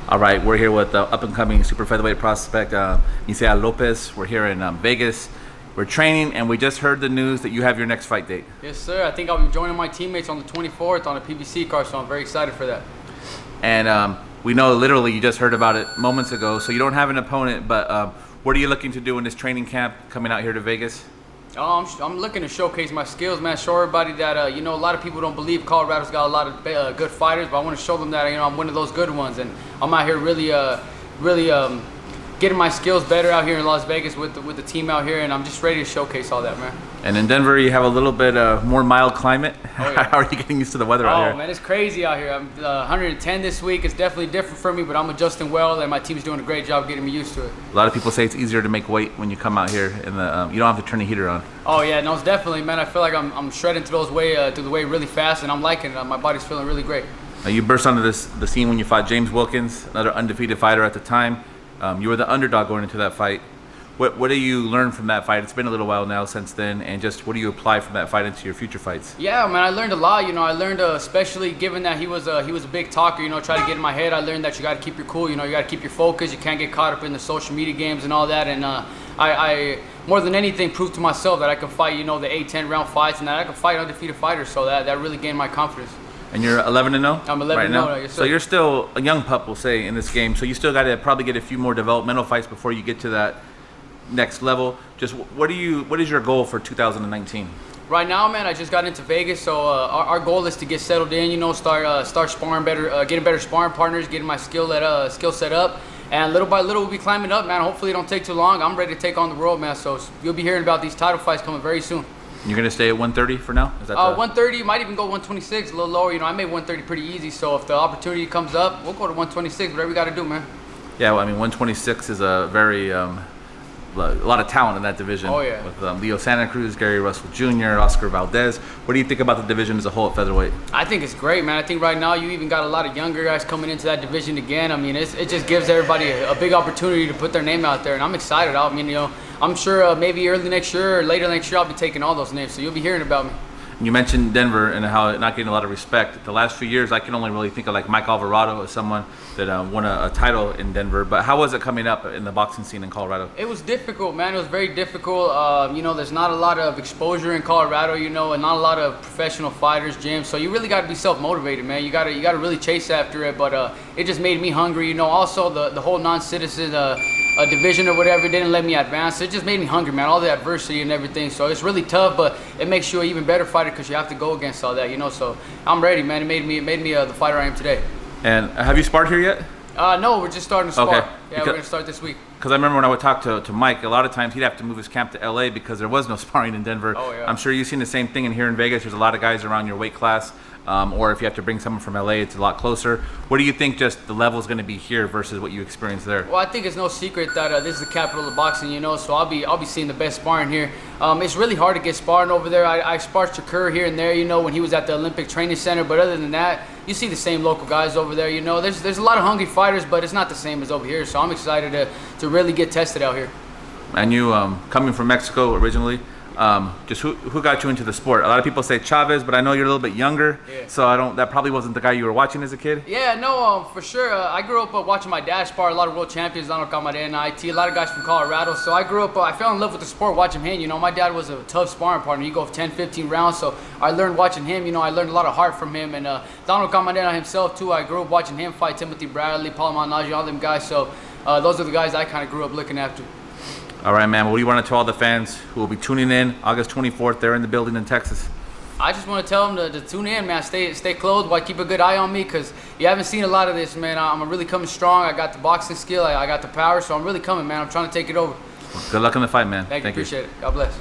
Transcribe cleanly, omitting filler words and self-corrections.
All right, we're here with the up-and-coming super featherweight prospect, Misael Lopez. We're here in Vegas. We're training, and we just heard the news that you have your next fight date. Yes, sir. I think I'll be joining my teammates on the 24th on a PBC card, so I'm very excited for that. And we know literally you just heard about it moments ago, so you don't have an opponent, but what are you looking to do in this training camp coming out here to Vegas? I'm looking to showcase my skills, man. Show everybody that, a lot of people don't believe Colorado's got a lot of good fighters, but I want to show them that, I'm one of those good ones. And I'm out here really getting my skills better out here in Las Vegas with the team out here, and I'm just ready to showcase all that, man. And in Denver, you have a little bit more mild climate. Oh, yeah. How are you getting used to the weather out here? Oh, man, it's crazy out here. I'm 110 this week. It's definitely different for me, but I'm adjusting well, and my team's doing a great job getting me used to it. A lot of people say it's easier to make weight when you come out here, and you don't have to turn the heater on. Oh, yeah, no, it's definitely, man. I feel like I'm shredding through the weight really fast, and I'm liking it. My body's feeling really great. Now, you burst onto the scene when you fought James Wilkins, another undefeated fighter at the time. You were the underdog going into that fight. What do you learn from that fight? It's been a little while now since then, and just what do you apply from that fight into your future fights? Yeah, man, I learned a lot. I learned, especially given that he was a big talker. Try to get in my head. I learned that you got to keep your cool. You got to keep your focus. You can't get caught up in the social media games and all that. And I more than anything proved to myself that I can fight. The 8-10 round fights, and that I can fight undefeated fighters. So that really gained my confidence. And you're 11-0? I'm 11-0 right now. Yes, sir. So you're still a young pup, we'll say, in this game. So you still got to probably get a few more developmental fights before you get to that next level. Just what is your goal for 2019? Right now, man, I just got into Vegas, so our goal is to get settled in. Start sparring better, getting better sparring partners, getting my skill set up, and little by little we'll be climbing up, man. Hopefully, it don't take too long. I'm ready to take on the world, man. So you'll be hearing about these title fights coming very soon. You're gonna stay at 130 for now? Is that 130, might even go 126, a little lower. I made 130 pretty easy, so if the opportunity comes up, we'll go to 126, whatever we got to do, man. Yeah, well, I mean, 126 is a very a lot of talent in that division. Oh, yeah. With Leo Santa Cruz, Gary Russell Jr., Oscar Valdez. What do you think about the division as a whole at featherweight? I think it's great, man. I think right now you even got a lot of younger guys coming into that division again. I mean, it just gives everybody a big opportunity to put their name out there, and I'm excited. I'm sure maybe early next year or later next year I'll be taking all those names, so you'll be hearing about me. You mentioned Denver and how it not getting a lot of respect. The last few years, I can only really think of like Mike Alvarado as someone that won a title in Denver. But how was it coming up in the boxing scene in Colorado? It was difficult, man. It was very difficult. There's not a lot of exposure in Colorado, and not a lot of professional fighters, gyms. So you really got to be self-motivated, man. You got to really chase after it. But it just made me hungry. Also, the whole non-citizen division or whatever didn't let me advance. It just made me hungry, man. All the adversity and everything. So it's really tough, but it makes you an even better fighter because you have to go against all that, So I'm ready, man. It made me the fighter I am today. And have you sparred here yet? No, we're just starting to spar. Okay. Yeah, we're going to start this week. Because I remember when I would talk to Mike, a lot of times he'd have to move his camp to LA because there was no sparring in Denver. Oh, yeah. I'm sure you've seen the same thing in here in Vegas. There's a lot of guys around your weight class. Or if you have to bring someone from LA, it's a lot closer. What do you think just the level is going to be here versus what you experienced there? Well, I think it's no secret that this is the capital of boxing, so I'll be seeing the best sparring here. It's really hard to get sparring over there. I sparred Shakur here and there, when he was at the Olympic Training Center. But other than that, you see the same local guys over there. There's a lot of hungry fighters, but it's not the same as over here. So I'm excited to really get tested out here. And you, coming from Mexico originally, just who got you into the sport? A lot of people say Chavez, but I know you're a little bit younger, yeah. So that probably wasn't the guy you were watching as a kid. Yeah, no, for sure. I grew up watching my dad spar a lot of world champions, Donald Camarena, IT, a lot of guys from Colorado. So I grew up, I fell in love with the sport watching him. My dad was a tough sparring partner. He'd go 10, 15 rounds. So I learned watching him. I learned a lot of heart from him. And Donald Camarena himself too. I grew up watching him fight Timothy Bradley, Paul Managgio, all them guys. So those are the guys I kind of grew up looking after. All right, man. What do you want to tell all the fans who will be tuning in August 24th? They're in the building in Texas. I just want to tell them to tune in, man. Stay close, but keep a good eye on me because you haven't seen a lot of this, man. I'm really coming strong. I got the boxing skill. I got the power, so I'm really coming, man. I'm trying to take it over. Well, good luck in the fight, man. Thank you. Appreciate it. God bless.